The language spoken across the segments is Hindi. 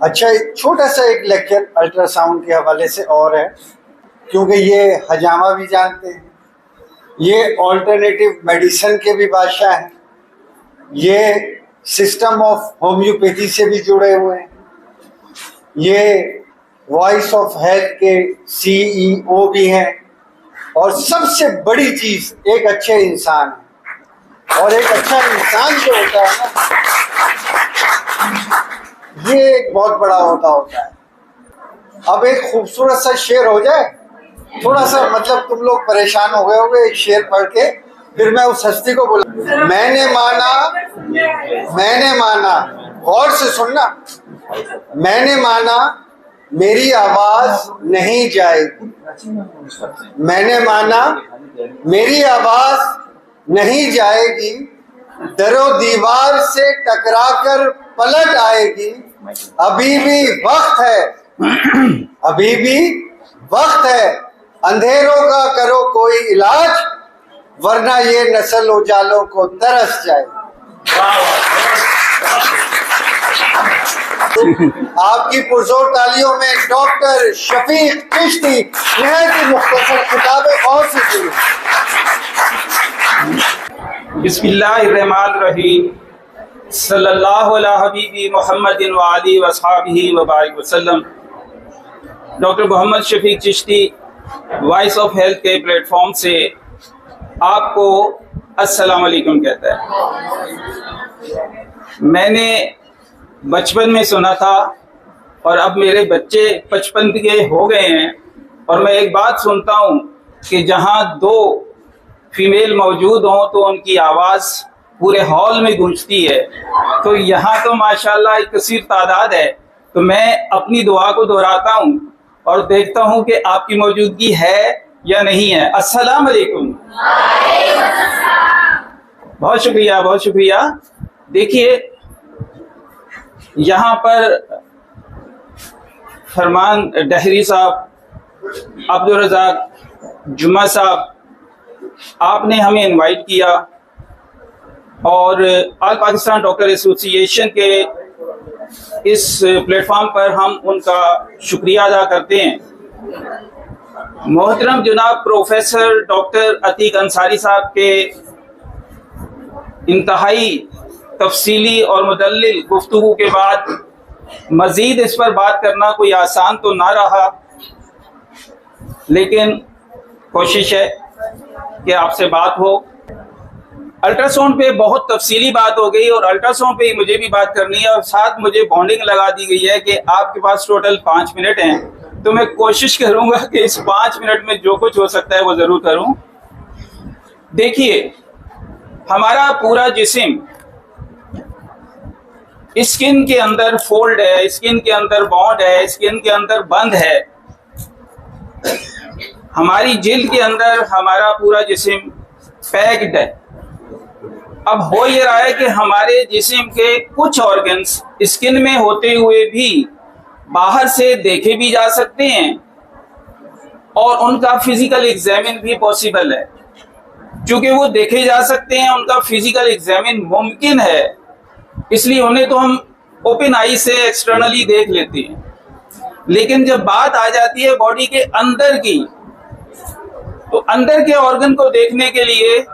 अच्छा, एक छोटा सा एक लेक्चर अल्ट्रासाउंड के हवाले से और है, क्योंकि ये हजामा भी जानते हैं, ये ऑल्टरनेटिव मेडिसिन के भी बादशाह हैं, ये सिस्टम ऑफ होम्योपैथी से भी जुड़े हुए हैं, ये वॉइस ऑफ हेल्थ के CEO भी हैं, और सबसे बड़ी चीज एक अच्छे इंसान है। और एक अच्छा इंसान जो होता है ना, ये एक बहुत बड़ा होता है। अब एक खूबसूरत सा शेर हो जाए, थोड़ा सा मतलब तुम लोग परेशान हो गए होगे एक शेर पढ़ के, फिर मैं उस हस्ती को बोला, मैंने माना, गौर से सुनना, मैंने माना मेरी आवाज नहीं जाएगी, मैंने माना मेरी आवाज नहीं जाएगी, दरो दीवार से टकराकर पलट आएगी, अभी भी वक्त है, अभी भी वक्त है, अंधेरों का करो कोई इलाज, वरना ये नस्ल उजालों को तरस जाए। आपकी पुरजोर तालियों में डॉक्टर शफीक चिश्ती नहर की मुख्तसर किताबें और से शुरू। बिस्मिल्लाहिर्रहमानिर्रहीम, सल्लल्लाहु अला हबीबी मुहम्मदिन व आलिहि व अस्हाबिही व बारिक वसल्लम। Doctor Mohammad Shafiq Chishti voice of health के प्लेटफॉर्म से आपको अस्सलाम वालेकुम कहता है। मैंने बचपन में सुना था और अब मेरे बच्चे 55 के हो गए हैं, और मैं एक बात सुनता हूँ कि जहाँ 2 फीमेल मौजूद हों तो उनकी आवाज़ पूरे हॉल में गूंजती है। तो यहाँ तो माशाल्लाह एक कसीर तादाद है। तो मैं अपनी दुआ को दोहराता हूँ और देखता हूँ कि आपकी मौजूदगी है या नहीं है। अस्सलाम वालेकुम। बहुत शुक्रिया, बहुत शुक्रिया। देखिए, यहाँ पर फरमान डहरी साहब, अब्दुल रज़ाक जुम्मा साहब, आपने हमें इनवाइट किया और ऑल पाकिस्तान डॉक्टर एसोसिएशन के इस प्लेटफॉर्म पर हम उनका शुक्रिया अदा करते हैं। मोहतरम जनाब प्रोफेसर डॉक्टर अतीक अंसारी साहब के इंतहाई तफसीली और मुदल्लिल गुफ्तगू के बाद मज़ीद इस पर बात करना कोई आसान तो ना रहा, लेकिन कोशिश है कि आपसे बात हो। अल्ट्रासाउंड पे बहुत तफसीली बात हो गई और अल्ट्रासाउंड पे ही मुझे भी बात करनी है, और साथ मुझे बॉन्डिंग लगा दी गई है कि आपके पास टोटल 5 मिनट हैं, तो मैं कोशिश करूंगा कि इस 5 मिनट में जो कुछ हो सकता है वो ज़रूर करूं। देखिए, हमारा पूरा जिस्म स्किन के अंदर फोल्ड है, स्किन के अंदर बॉन्ड है, स्किन के अंदर बंद है। हमारी जिल्द के अंदर हमारा पूरा जिस्म पैक्ड है। अब हो ये रहा है कि हमारे जिस्म के कुछ ऑर्गन्स स्किन में होते हुए भी बाहर से देखे भी जा सकते हैं और उनका फिजिकल एग्जामिन भी पॉसिबल है। चूंकि वो देखे जा सकते हैं, उनका फिजिकल एग्जामिन मुमकिन है, इसलिए उन्हें तो हम ओपन आई से एक्सटर्नली देख लेते हैं। लेकिन जब बात आ जाती है बॉडी के अंदर की, तो अंदर के ऑर्गन को देखने के लिए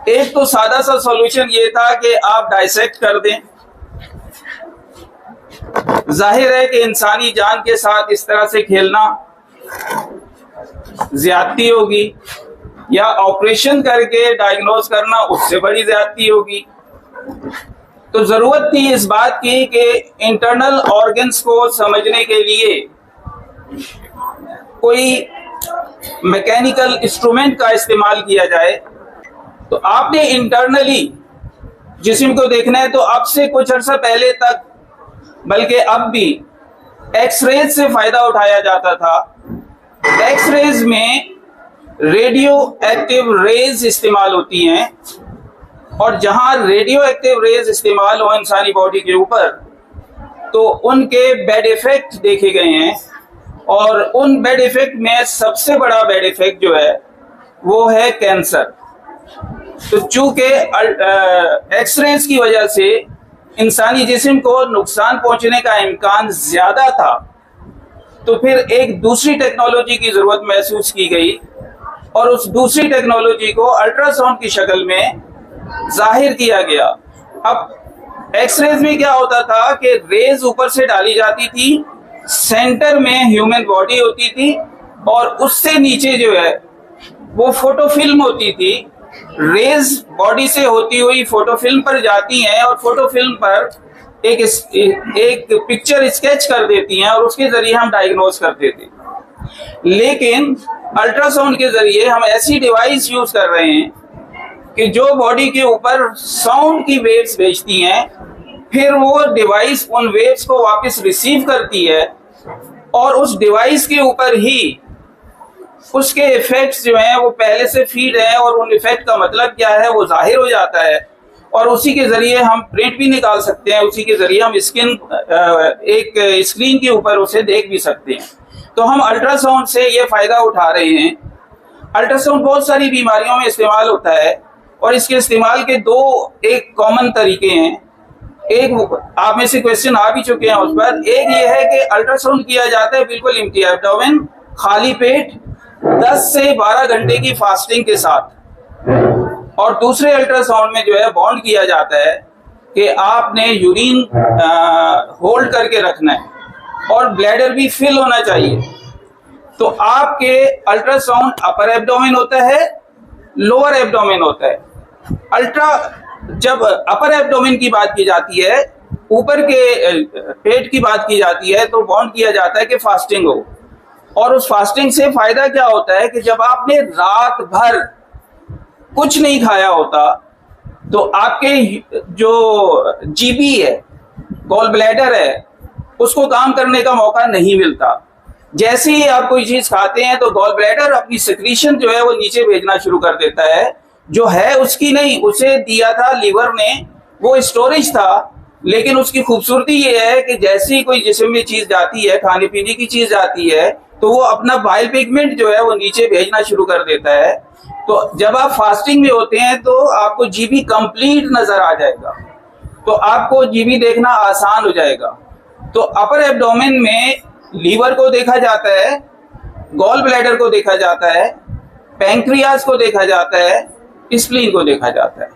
एक तो सादा सा सॉल्यूशन ये था कि आप डाइसेक्ट कर दें। जाहिर है कि इंसानी जान के साथ इस तरह से खेलना ज्यादती होगी, या ऑपरेशन करके डायग्नोज करना उससे बड़ी ज्यादती होगी। तो जरूरत थी इस बात की कि इंटरनल ऑर्गन्स को समझने के लिए कोई मैकेनिकल इंस्ट्रूमेंट का इस्तेमाल किया जाए। तो आपने इंटरनली जिस्म को देखना है तो अब से कुछ अर्सा पहले तक, बल्कि अब भी, एक्सरेज से फायदा उठाया जाता था। एक्सरेज में रेडियो एक्टिव रेज इस्तेमाल होती हैं, और जहां रेडियो एक्टिव रेज इस्तेमाल हो इंसानी बॉडी के ऊपर, तो उनके बैड इफेक्ट देखे गए हैं। और उन बैड इफेक्ट में सबसे बड़ा बैड इफेक्ट जो है वो है कैंसर। तो चूंकि एक्सरेज की वजह से इंसानी जिस्म को नुकसान पहुंचने का इम्कान ज्यादा था, तो फिर एक दूसरी टेक्नोलॉजी की जरूरत महसूस की गई और उस दूसरी टेक्नोलॉजी को अल्ट्रासाउंड की शक्ल में जाहिर किया गया। अब एक्सरेज में क्या होता था कि रेज ऊपर से डाली जाती थी, सेंटर में ह्यूमन बॉडी होती थी और उससे नीचे जो है वो फोटो फिल्म होती थी। रेज बॉडी से होती हुई फोटो फिल्म पर जाती हैं और फोटो फिल्म पर एक पिक्चर स्केच कर देती हैं और उसके जरिए हम डायग्नोज करते थे। लेकिन अल्ट्रासाउंड के जरिए हम ऐसी डिवाइस यूज कर रहे हैं कि जो बॉडी के ऊपर साउंड की वेव्स भेजती हैं, फिर वो डिवाइस उन वेव्स को वापस रिसीव करती है और उस डिवाइस के ऊपर ही उसके इफेक्ट्स जो हैं वो पहले से फीड है और उन इफेक्ट का मतलब क्या है वो जाहिर हो जाता है और उसी के जरिए हम प्रिंट भी निकाल सकते हैं, उसी के जरिए हम एक स्क्रीन के ऊपर उसे देख भी सकते हैं। तो हम अल्ट्रासाउंड से ये फायदा उठा रहे हैं। अल्ट्रासाउंड बहुत सारी बीमारियों में इस्तेमाल होता है और इसके इस्तेमाल के दो एक कॉमन तरीके हैं। एक आप में से क्वेश्चन आ भी चुके हैं उस पर। एक ये है कि अल्ट्रासाउंड किया जाता है बिल्कुल एम्प्टी एब्डोमेन, खाली पेट, 10 से 12 घंटे की फास्टिंग के साथ। और दूसरे अल्ट्रासाउंड में जो है बॉन्ड किया जाता है कि आपने यूरिन होल्ड करके रखना है और ब्लैडर भी फिल होना चाहिए। तो आपके अल्ट्रासाउंड अपर एब्डोमेन होता है, लोअर एब्डोमेन होता है। जब अपर एब्डोमेन की बात की जाती है, ऊपर के पेट की बात की जाती है, तो बॉन्ड किया जाता है कि फास्टिंग हो। और उस फास्टिंग से फायदा क्या होता है कि जब आपने रात भर कुछ नहीं खाया होता तो आपके जो जीबी है, गॉल ब्लैडर है, उसको काम करने का मौका नहीं मिलता। जैसे ही आप कोई चीज खाते हैं तो गॉल ब्लैडर अपनी सिक्रीशन जो है वो नीचे भेजना शुरू कर देता है, जो है उसकी नहीं, उसे दिया था लीवर ने, वो स्टोरेज था। लेकिन उसकी खूबसूरती ये है कि जैसे ही कोई जिस्म में चीज जाती है, खाने पीने की चीज जाती है, तो वो अपना बाइल पिगमेंट जो है वो नीचे भेजना शुरू कर देता है। तो जब आप फास्टिंग में होते हैं तो आपको जीबी कंप्लीट नजर आ जाएगा, तो आपको जीबी देखना आसान हो जाएगा। तो अपर एब्डोमेन में लीवर को देखा जाता है, गॉल ब्लैडर को देखा जाता है, पैंक्रियाज को देखा जाता है, स्प्लीन को देखा जाता है।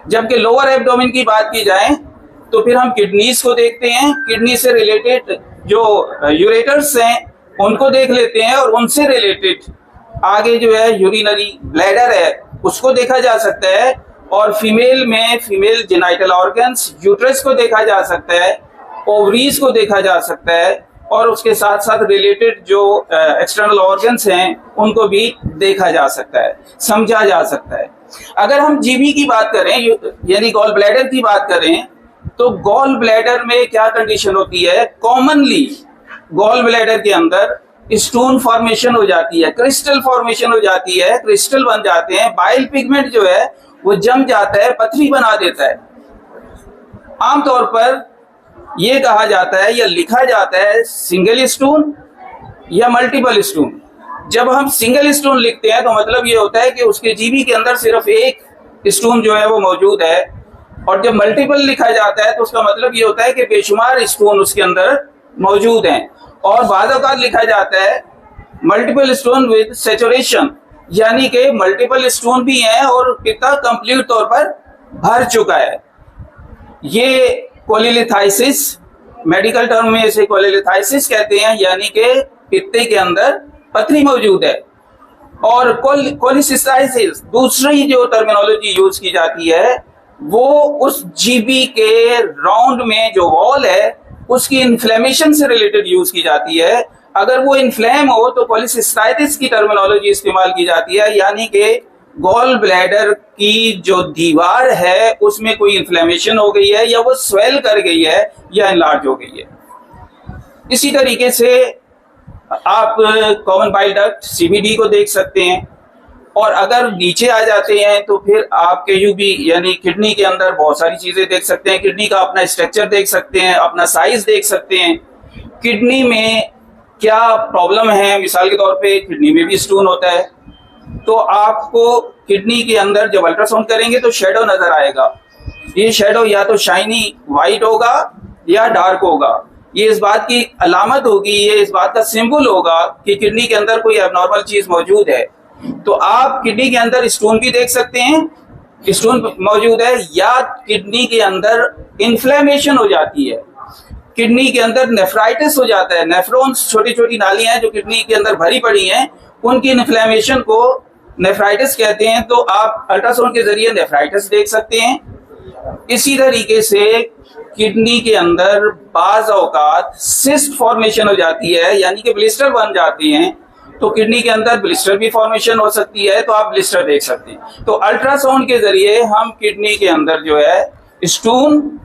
जबकि लोअर एब्डोमेन की बात की जाए तो फिर हम किडनीज को देखते हैं, किडनी से रिलेटेड जो यूरेटर्स हैं उनको देख लेते हैं और उनसे रिलेटेड आगे जो है यूरिनरी ब्लैडर है उसको देखा जा सकता है। और फीमेल में फीमेल जेनाइटल ऑर्गन्स, यूट्रस को देखा जा सकता है, ओवरीज को देखा जा सकता है और उसके साथ साथ रिलेटेड जो एक्सटर्नल ऑर्गन्स हैं उनको भी देखा जा सकता है, समझा जा सकता है। अगर हम जीबी की बात करें यानी गॉल ब्लैडर की बात करें तो गॉल ब्लैडर में क्या कंडीशन होती है, कॉमनली गॉल ब्लैडर के अंदर स्टोन फॉर्मेशन हो जाती है, क्रिस्टल फॉर्मेशन हो जाती है, क्रिस्टल बन जाते हैं, बाइल पिगमेंट जो है वो जम जाता है, पथरी बना देता है। आमतौर पर यह कहा जाता है या लिखा जाता है सिंगल स्टोन या मल्टीपल स्टोन। जब हम सिंगल स्टोन लिखते हैं तो मतलब ये होता है कि उसके जीबी के अंदर सिर्फ एक स्टोन जो है वो मौजूद है, और जब मल्टीपल लिखा जाता है तो उसका मतलब ये होता है कि बेशुमार स्टोन उसके अंदर मौजूद हैं। और बाद औक़ात लिखा जाता है मल्टीपल स्टोन विद सैचुरेशन, यानी कि मल्टीपल स्टोन भी हैं और पित्ता कंप्लीट तौर पर भर चुका है। ये कोलिलिथाइसिस, मेडिकल टर्म में इसे कोलिलिथाइसिस कहते हैं, यानी कि पित्ते के अंदर पथरी मौजूद है। और कोलिसिस्टाइसिस दूसरी जो टर्मिनोलॉजी यूज की जाती है वो उस जीबी के राउंड में जो वॉल है उसकी इन्फ्लेमेशन से रिलेटेड यूज की जाती है। अगर वो इन्फ्लेम हो तो कोलिसिस्टाइटिस की टर्मिनोलॉजी इस्तेमाल की जाती है, यानी कि गॉल ब्लैडर की जो दीवार है उसमें कोई इन्फ्लेमेशन हो गई है या वो स्वेल कर गई है या एनलार्ज हो गई है। इसी तरीके से आप कॉमन बाइल डक्ट सीबीडी को देख सकते हैं। और अगर नीचे आ जाते हैं तो फिर आप केयूबी यानी किडनी के अंदर बहुत सारी चीजें देख सकते हैं। किडनी का अपना स्ट्रक्चर देख सकते हैं, अपना साइज देख सकते हैं, किडनी में क्या प्रॉब्लम है। मिसाल के तौर पे किडनी में भी स्टोन होता है, तो आपको किडनी के अंदर जब अल्ट्रासाउंड करेंगे तो शेडो नजर आएगा, ये शेडो या तो शाइनी वाइट होगा या डार्क होगा। ये इस बात की अलामत होगी, ये इस बात का सिंबल होगा कि किडनी के अंदर कोई एबनॉर्मल चीज मौजूद है। तो आप किडनी के अंदर स्टोन भी देख सकते हैं, स्टोन मौजूद है, या किडनी के अंदर इन्फ्लेमेशन हो जाती है, किडनी के अंदर नेफ्राइटिस हो जाता है। नेफ्रॉन्स छोटी छोटी नालियां हैं जो किडनी के अंदर भरी पड़ी हैं, उनकी इन्फ्लेमेशन को नेफ्राइटिस कहते हैं। तो आप अल्ट्रासाउंड के जरिए नेफ्राइटिस देख सकते हैं। इसी तरीके से किडनी के अंदर बाज औकात सिस्ट फॉर्मेशन हो जाती है, यानी कि ब्लिस्टर बन जाते हैं। तो किडनी के अंदर ब्लिस्टर भी फॉर्मेशन हो सकती है, तो आप ब्लिस्टर देख सकते हैं। तो अल्ट्रासाउंड के जरिए हम किडनी के अंदर जो है स्टोन,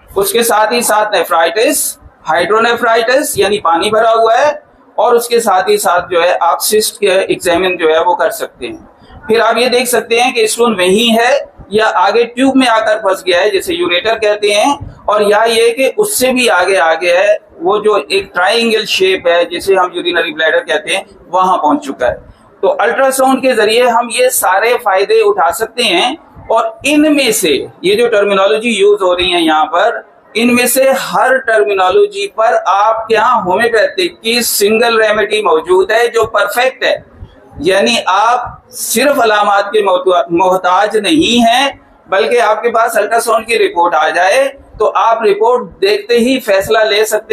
उसके साथ ही साथ नेफ्राइटिस, हाइड्रोनेफ्राइटिस यानी पानी भरा हुआ है, और उसके साथ ही साथ जो है आप सिस्ट के एग्जामिन जो है वो कर सकते हैं। फिर आप ये देख सकते हैं कि स्टोन वही है या आगे ट्यूब में आकर फंस गया है, जैसे यूरेटर कहते हैं, और या ये कि उससे भी आगे है, वो जो एक ट्राइंगल शेप है जिसे हम यूरिनरी ब्लैडर कहते हैं, वहां पहुंच चुका है। तो अल्ट्रासाउंड के जरिए हम ये सारे फायदे उठा सकते हैं। और इनमें से ये जो टर्मिनोलॉजी यूज हो रही है यहाँ पर, इनमें से हर टर्मिनोलॉजी पर आपके यहाँ होम्योपैथिक की सिंगल रेमेडी मौजूद है जो परफेक्ट है। यानी आप सिर्फ अलामात के मोहताज नहीं हैं, बल्कि आपके पास अल्ट्रासाउंड की रिपोर्ट आ जाए तो आप रिपोर्ट देखते ही फैसला ले सकते